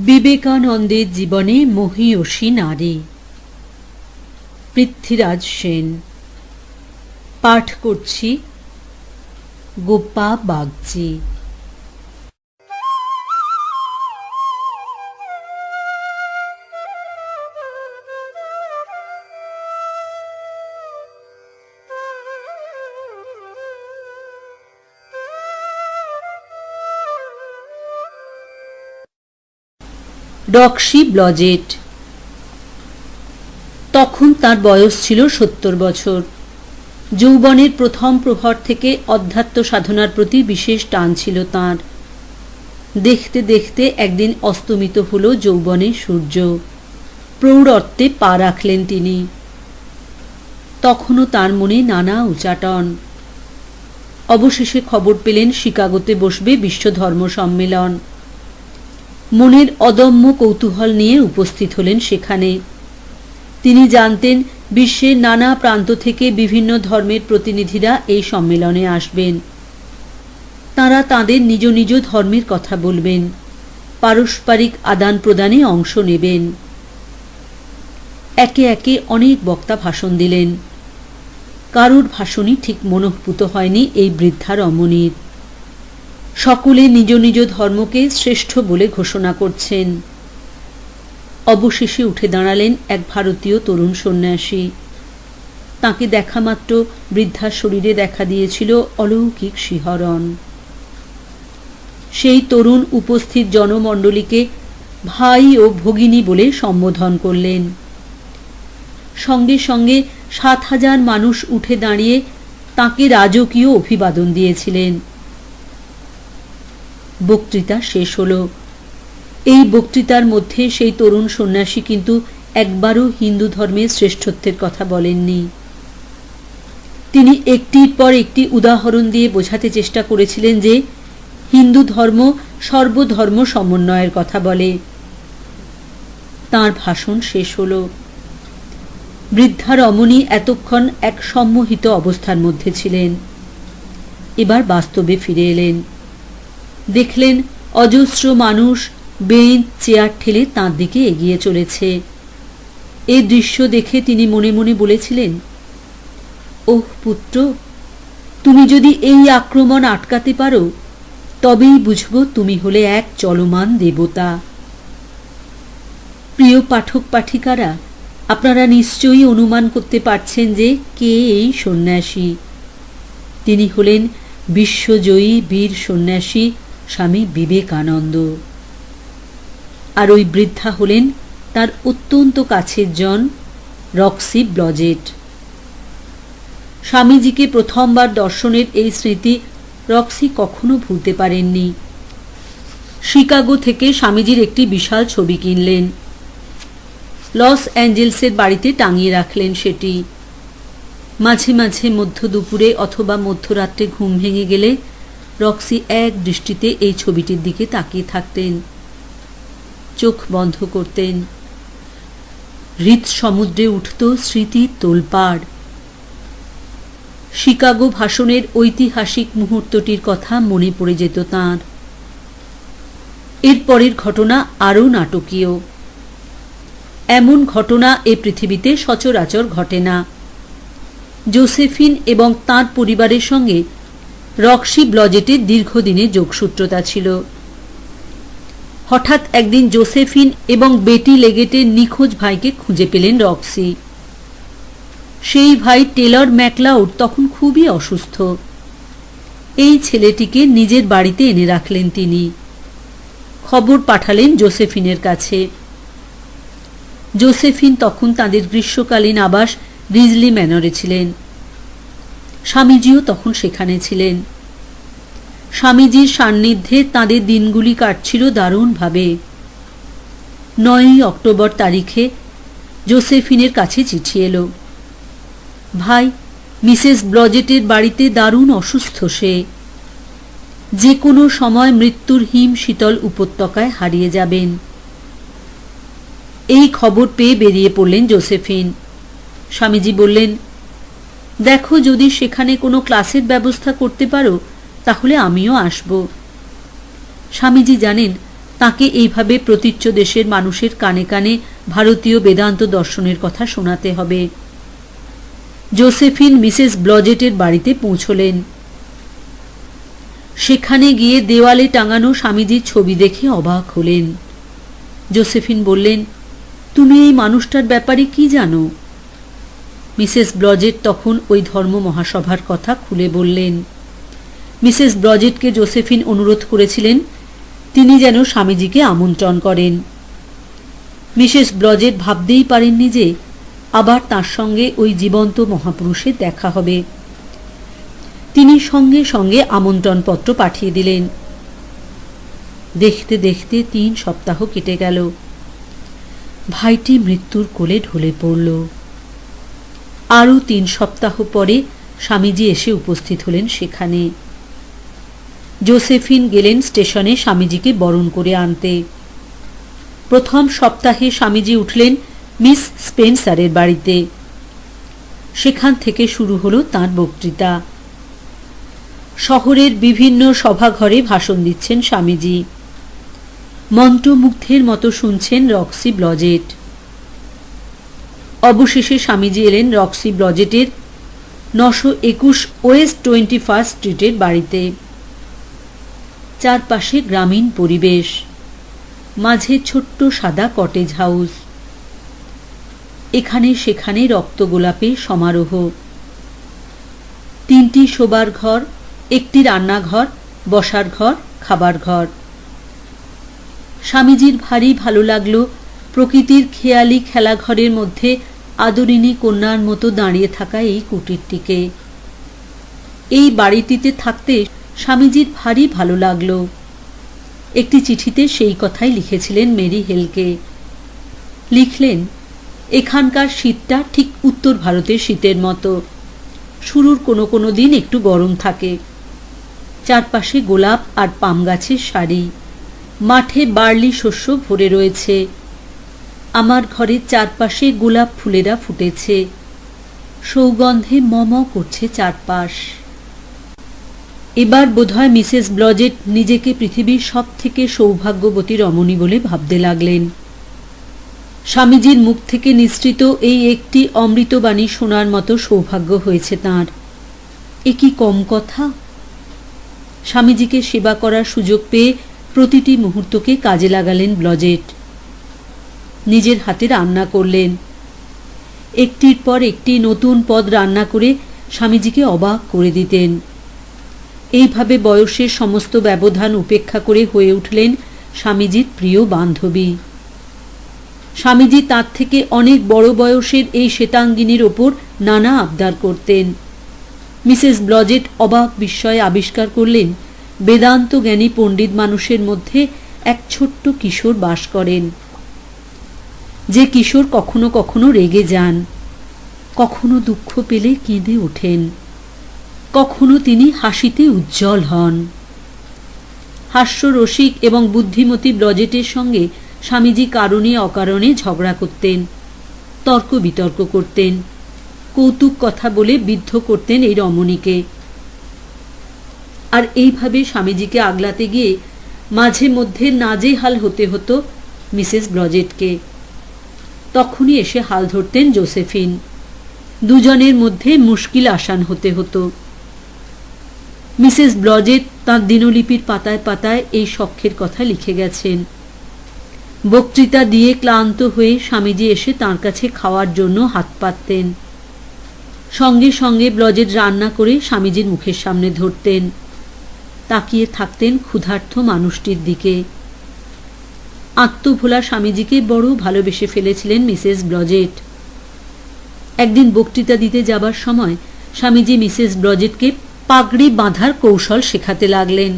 বিবেকানন্দের জীবনে মহীয়সী নারী। পৃথ্বীরাজ সেন। পাঠ করছি গোপা বাগচি। রক্সি ব্লজেট। তখন তার বয়স ছিল ৭০ বছর। যৌবনের প্রথম প্রহর থেকে অধ্যাত্ম সাধনার প্রতি বিশেষ টান ছিল তাঁর। দেখতে দেখতে একদিন অস্তমিত হল যৌবনের সূর্য। প্রৌঢ়ত্বে পা রাখলেন তিনি। তখনও তার মনে নানা উচাটন। অবশেষে খবর পেলেন শিকাগোতে বসবে বিশ্ব ধর্ম সম্মেলন। মনের অদম্য কৌতূহল নিয়ে উপস্থিত হলেন সেখানে। তিনি জানতেন বিশ্বের নানা প্রান্ত থেকে বিভিন্ন ধর্মের প্রতিনিধিরা এই সম্মেলনে আসবেন। তাঁরা তাঁদের নিজ নিজ ধর্মের কথা বলবেন, পারস্পরিক আদান প্রদানে অংশ নেবেন। একে একে অনেক বক্তা ভাষণ দিলেন। কারুর ভাষণই ঠিক মনঃপুত হয়নি এই বৃদ্ধা রমণীর। সকলে নিজ নিজ ধর্মকে শ্রেষ্ঠ বলে ঘোষণা করছেন। অবশেষে উঠে দাঁড়ালেন এক ভারতীয় তরুণ সন্ন্যাসী। তাকে দেখা মাত্র বৃদ্ধার শরীরে দেখা দিয়েছিল অলৌকিক শিহরণ। সেই তরুণ উপস্থিত জনমণ্ডলীকে ভাই ও ভগিনী বলে সম্বোধন করলেন। সঙ্গে সঙ্গে ৭,০০০ মানুষ উঠে দাঁড়িয়ে তাকে রাজকীয় অভিবাদন দিয়েছিলেন। বক্তৃতা শেষ হল। এই বক্তৃতার মধ্যে সেই তরুণ সন্ন্যাসী কিন্তু একবারও হিন্দু ধর্মের শ্রেষ্ঠত্বের কথা বলেননি। তিনি একটির পর একটি উদাহরণ দিয়ে বোঝাতে চেষ্টা করেছিলেন যে হিন্দু ধর্ম সর্বধর্ম সমন্বয়ের কথা বলে। তাঁর ভাষণ শেষ হল। বৃদ্ধা রমণী এতক্ষণ এক সম্মোহিত অবস্থার মধ্যে ছিলেন। এবার বাস্তবে ফিরে এলেন। দেখলেন অজস্র মানুষ বেঞ্চ চেয়ার ঠেলে তাঁর দিকে এগিয়ে চলেছে। এ দৃশ্য দেখে তিনি মনে মনে বলেছিলেন, ওহ পুত্র, তুমি যদি এই আক্রমণ আটকাতে পারো তবেই বুঝব তুমি হলে এক চলমান দেবতা। প্রিয় পাঠক পাঠিকারা, আপনারা নিশ্চয়ই অনুমান করতে পারছেন যে কে এই সন্ন্যাসী। তিনি হলেন বিশ্বজয়ী বীর সন্ন্যাসী স্বামী বিবেকানন্দ। আর ওই বৃদ্ধা হলেন তার অত্যন্ত কাছের জন রক্সি ব্লজেট। স্বামীজিকে প্রথমবার দর্শনের এই স্মৃতি রক্সি কখনো ভুলতে পারেননি। শিকাগো থেকে স্বামীজির একটি বিশাল ছবি কিনলেন। লস অ্যাঞ্জেলসের বাড়িতে টাঙিয়ে রাখলেন সেটি। মাঝে মাঝে মধ্য দুপুরে অথবা মধ্যরাত্রে ঘুম ভেঙে গেলে রক্সি এক দৃষ্টিতে এই ছবিটির দিকে তাকিয়ে থাকতেন। চোখ বন্ধ করতেন। হৃদ সমুদ্রে উঠত স্মৃতির তোলপাড়। শিকাগো ভাষণের ঐতিহাসিক মুহূর্তটির কথা মনে পড়ে যেত তাঁর। এরপরের ঘটনা আরও নাটকীয়। এমন ঘটনা এ পৃথিবীতে সচরাচর ঘটে না। জোসেফিন এবং তাঁর পরিবারের সঙ্গে রক্সি ব্লজেটের দীর্ঘদিনের যোগসূত্রতা ছিল। হঠাৎ একদিন জোসেফিন এবং বেটি লেগেটের নিখোঁজ ভাইকে খুঁজে পেলেন রক্সি। সেই ভাই টেলর ম্যাকলাউড তখন খুবই অসুস্থ। এই ছেলেটিকে নিজের বাড়িতে এনে রাখলেন তিনি। খবর পাঠালেন জোসেফিনের কাছে। জোসেফিন তখন তাদের গ্রীষ্মকালীন আবাস রিজলি ম্যানরে ছিলেন। স্বামীজিও তখন সেখানে ছিলেন। স্বামীজির সান্নিধ্যে তাদের দিনগুলি কাটছিল দারুণভাবে। ৯ অক্টোবর তারিখে জোসেফিনের কাছে চিঠি এলো। ভাই, মিসেস ব্লজেটের বাড়িতে দারুণ অসুস্থ সে। যে কোনো সময় মৃত্যুর হিম শীতল উপত্যকায় হারিয়ে যাবেন। এই খবর পেয়ে বেরিয়ে পড়লেন জোসেফিন। স্বামীজি বললেন, দেখো যদি সেখানে কোনো ক্লাসের ব্যবস্থা করতে পারো তাহলে আমিও আসব। স্বামীজি জানেন তাকে এইভাবে প্রতীচ্য দেশের মানুষের কানে কানে ভারতীয় বেদান্ত দর্শনের কথা শোনাতে হবে। জোসেফিন মিসেস ব্লজেটের বাড়িতে পৌঁছলেন। সেখানে গিয়ে দেওয়ালে টাঙানো স্বামীজির ছবি দেখে অবাক হলেন। জোসেফিন বললেন, তুমি এই মানুষটার ব্যাপারে কি জানো? মিসেস ব্লজেট তখন ওই ধর্ম মহাসভার কথা খুলে বললেন। মিসেস ব্লজেটকে জোসেফিন অনুরোধ করেছিলেন তিনি যেন স্বামীজিকে আমন্ত্রণ করেন। মিসেস ব্লজেট ভাবতেই পারেননি যে আবার তার সঙ্গে ওই জীবন্ত মহাপুরুষের দেখা হবে। তিনি সঙ্গে সঙ্গে আমন্ত্রণপত্র পাঠিয়ে দিলেন। দেখতে দেখতে 3 সপ্তাহ কেটে গেল। ভাইটি মৃত্যুর কোলে ঢলে পড়ল। আরও 3 সপ্তাহ পরে স্বামীজি এসে উপস্থিত হলেন সেখানে। জোসেফিন গেলেন স্টেশনে স্বামীজিকে বরণ করে আনতে। প্রথম সপ্তাহে স্বামীজি উঠলেন মিস স্পেন্সারের বাড়িতে। সেখান থেকে শুরু হলো তাঁর বক্তৃতা। শহরের বিভিন্ন সভাঘরে ভাষণ দিচ্ছেন স্বামীজি। মন্ত্রমুগ্ধের মতো শুনছেন রক্সি ব্লজেট। অবশেষে স্বামীজি এলেন রক্সি ব্লজেটের 921 ওয়েস্ট 21 স্ট্রিটের বাড়িতে। চারপাশে গ্রামীণ পরিবেশ, মাঝে ছোট্ট সাদা কটেজ হাউস। এখানে সেখানে রক্তগোলাপে সমারোহ। 3টি শোবার ঘর, 1টি রান্নাঘর, বসার ঘর, খাবার ঘর। স্বামীজির ভারী ভালো লাগলো প্রকৃতির খেয়ালি খেলাঘরের মধ্যে আদরিণী কন্যার মতো দাঁড়িয়ে থাকা এই কুটিরটিকে। এই বাড়িটিতে থাকতে স্বামীজির ভারী ভালো লাগলো। একটি চিঠিতে সেই কথাই লিখেছিলেন মেরি হেলকে। লিখলেন, এখানকার শীতটা ঠিক উত্তর ভারতের শীতের মতো। শুরুর কোনো কোনো দিন একটু গরম থাকে। চারপাশে গোলাপ আর পাম গাছের সারি। মাঠে বার্লি শস্য ভরে রয়েছে। আমার ঘরের চারপাশে গোলাপ ফুলেরা ফুটেছে। সৌগন্ধে মম করছে চারপাশ। এবার বোধহয় মিসেস ব্লজেট নিজেকে পৃথিবীর সব থেকে সৌভাগ্যবতী রমণী বলে ভাবতে লাগলেন। স্বামীজির মুখ থেকে নিঃসৃত এই একটি অমৃতবাণী শোনার মতো সৌভাগ্য হয়েছে তাঁর। এ কি কম কথা? স্বামীজিকে সেবা করার সুযোগ পেয়ে প্রতিটি মুহূর্তকে কাজে লাগালেন ব্লজেট। নিজের হাতে রান্না করলেন। একটির পর একটি নতুন পদ রান্না করে স্বামীজিকে অবাক করে দিতেন। এইভাবে বয়সের সমস্ত ব্যবধান উপেক্ষা করে হয়ে উঠলেন স্বামীজির প্রিয় বান্ধবী। স্বামীজি তার থেকে অনেক বড় বয়সের এই শ্বেতাঙ্গিনীর ওপর নানা আবদার করতেন। মিসেস ব্লজেট অবাক বিস্ময়ে আবিষ্কার করলেন বেদান্ত জ্ঞানী পণ্ডিত মানুষের মধ্যে এক ছোট্ট কিশোর বাস করেন, যে কিশোর কখনো কখনো রেগে যান, কখনো দুঃখ পেলে কেঁদে ওঠেন, কখনো তিনি হাসিতে উজ্জ্বল হন। হাস্যরসিক এবং বুদ্ধিমতী ব্লজেটের সঙ্গে স্বামীজি কারণে অকারণে ঝগড়া করতেন, তর্ক বিতর্ক করতেন, কৌতুক কথা বলে বিদ্ধ করতেন এই রমণীকে। আর এইভাবে স্বামীজিকে আগলাতে গিয়ে মাঝে মধ্যে নাজেহাল হতে হতো মিসেস ব্লজেটকে। তখনই এসে হাল ধরতেন জোসেফিন। দুজনের মধ্যে মুশকিল আসান হতে হতো। মিসেস ব্লজেট তাঁর দিনলিপির পাতায় পাতায় এই শখের কথা লিখে গেছেন। বক্তৃতা দিয়ে ক্লান্ত হয়ে স্বামীজি এসে তাঁর কাছে খাওয়ার জন্য হাত পাততেন। সঙ্গে সঙ্গে ব্লজেট রান্না করে স্বামীজির মুখের সামনে ধরতেন। তাকিয়ে থাকতেন ক্ষুধার্ত মানুষটির দিকে। আত্মভোলা স্বামীজিকে বড় ভালোবেসে ফেলেছিলেন মিসেস ব্লজেট। একদিন বক্তৃতা দিতে যাবার সময় স্বামীজি মিসেস ব্লজেটকে পাগড়ি বাঁধার কৌশল শেখাতে লাগলেন।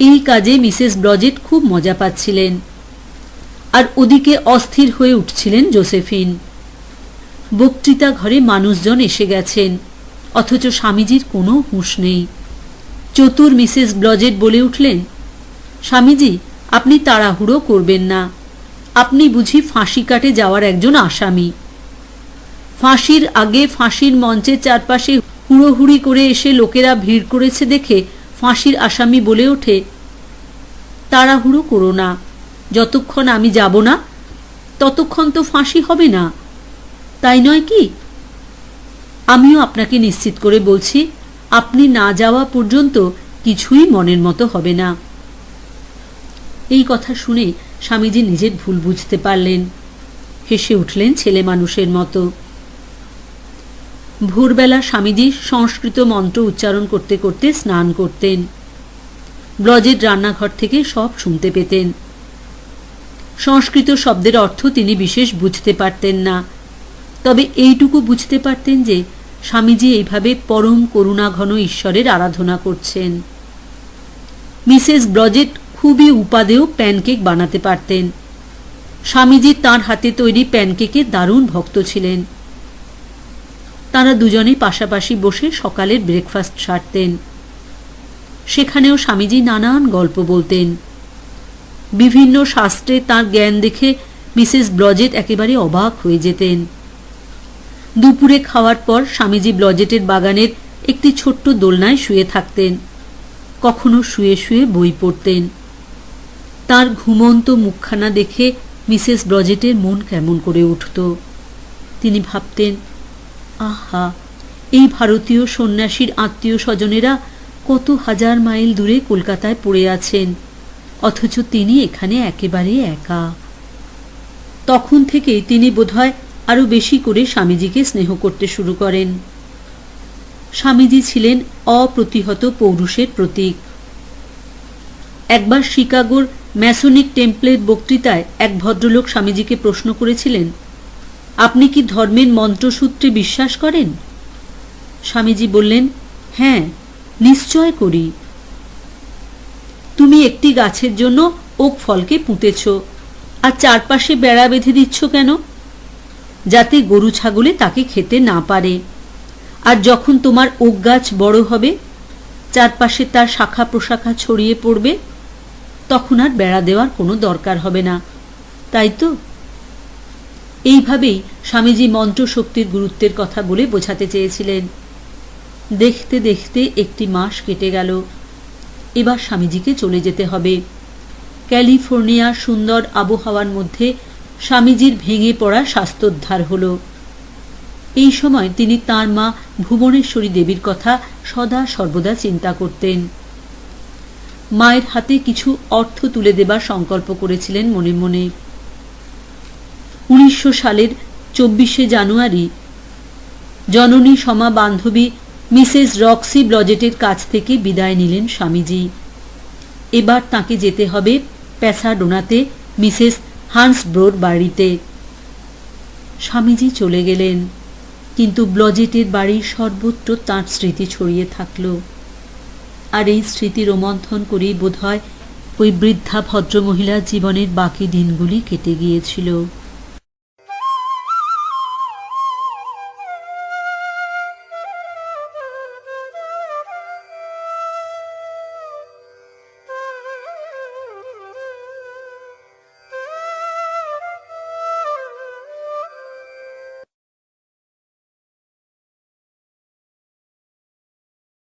এই কাজে মিসেস ব্লজেট খুব মজা পাচ্ছিলেন। আর ওদিকে অস্থির হয়ে উঠছিলেন জোসেফিন। বক্তৃতা ঘরে মানুষজন এসে গেছেন, অথচ স্বামীজির কোনো হুঁশ নেই। চতুর মিসেস ব্লজেট বলে উঠলেন, স্বামীজি, আপনি তাড়াহুড়ো করবেন না। আপনি বুঝি ফাঁসি কাটে যাওয়ার একজন আসামি। ফাঁসির আগে ফাঁসির মঞ্চের চারপাশে হুড়োহুড়ি করে এসে লোকেরা ভিড় করেছে দেখে ফাঁসির আসামি বলে ওঠে, তাড়াহুড়ো করো না, যতক্ষণ আমি যাব না ততক্ষণ তো ফাঁসি হবে না, তাই নয় কি? আমিও আপনাকে নিশ্চিত করে বলছি, আপনি না যাওয়া পর্যন্ত কিছুই মনের মতো হবে না। এই কথা শুনে স্বামীজি নিজের ভুল বুঝতে পারলেন, হেসে উঠলেন ছেলে মানুষের মতো। ভোরবেলা স্বামীজি সংস্কৃত মন্ত্র উচ্চারণ করতে করতে স্নান করতেন। ব্লজের রান্নাঘর থেকে সব শুনতে পেতেন। সংস্কৃত শব্দের অর্থ তিনি বিশেষ বুঝতে পারতেন না, তবে এইটুকু বুঝতে পারতেন যে স্বামীজি এইভাবে পরম করুণাঘন ঈশ্বরের আরাধনা করছেন। মিসেস ব্লজেট খুবই উপাদেয় প্যানকেক বানাতে পারতেন। স্বামীজি তাঁর হাতে তৈরি প্যানকেকের দারুণ ভক্ত ছিলেন। তাঁরা দুজনেই পাশাপাশি বসে সকালের ব্রেকফাস্ট সারতেন। সেখানেও স্বামীজি নানান গল্প বলতেন। বিভিন্ন শাস্ত্রে তাঁর জ্ঞান দেখে মিসেস ব্লজেট একেবারে অবাক হয়ে যেতেন। দুপুরে খাওয়ার পর স্বামীজি ব্লজেটের বাগানের একটি ছোট্ট দোলনায় শুয়ে থাকতেন। কখনো শুয়ে শুয়ে বই পড়তেন। তাঁর ঘুমন্ত মুখখানা দেখে মিসেস ব্লজেটের মন কেমন করে উঠত। তিনি ভাবতেন, আহা, এই ভারতীয় সন্ন্যাসীর আত্মীয় স্বজনেরা কত হাজার মাইল দূরে কলকাতায় পড়ে আছেন, অথচ তিনি এখানে একেবারে একা। তখন থেকে তিনি বোধহয় আরো বেশি করে স্বামীজিকে স্নেহ করতে শুরু করেন। স্বামীজি ছিলেন অপ্রতিহত পৌরুষের প্রতীক। একবার শিকাগোর ম্যাসোনিক টেম্পলের বক্তৃতায় এক ভদ্রলোক স্বামীজিকে প্রশ্ন করেছিলেন, আপনি কি ধর্মের মন্ত্রসূত্রে বিশ্বাস করেন? স্বামীজি বললেন, হ্যাঁ, নিশ্চয় করি। তুমি একটি গাছের জন্য ওক ফলকে পুঁতেছ, আর চারপাশে বেড়া বেঁধে দিচ্ছ কেন? যাতে গরু ছাগলে তাকে খেতে না পারে। আর যখন তোমার ওক গাছ বড় হবে, চারপাশে তার শাখা প্রশাখা ছড়িয়ে পড়বে, তখন আর বেড়া দেওয়ার কোনো দরকার হবে না, তাই তো? এইভাবেই স্বামীজি মন্ত্রশক্তির গুরুত্বের কথা বলে বোঝাতে চেয়েছিলেন। দেখতে দেখতে একটি মাস কেটে গেল। এবার স্বামীজিকে চলে যেতে হবে। ক্যালিফোর্নিয়ার সুন্দর আবহাওয়ার মধ্যে স্বামীজির ভেঙে পড়া স্বাস্থ্যোদ্ধার হল। এই সময় তিনি তাঁর মা ভুবনেশ্বরী দেবীর কথা সদা সর্বদা চিন্তা করতেন। মায়ের হাতে কিছু অর্থ তুলে দেবার সংকল্প করেছিলেন মনে মনে। 1900 সালের 24শে জানুয়ারি জননী সমা বান্ধবী মিসেস রক্সি ব্লজেটের কাছ থেকে বিদায় নিলেন স্বামীজি। এবার তাকে যেতে হবে প্যাসাডোনাতে মিসেস হান্সব্রোর বাড়িতে। স্বামীজি চলে গেলেন, কিন্তু ব্লজেটের বাড়ির সর্বত্র তাঁর স্মৃতি ছড়িয়ে থাকল। আর এই স্মৃতি রোমন্থন করেই বোধহয় ওই বৃদ্ধা ভদ্রমহিলার জীবনের বাকি দিনগুলি কেটে গিয়েছিল।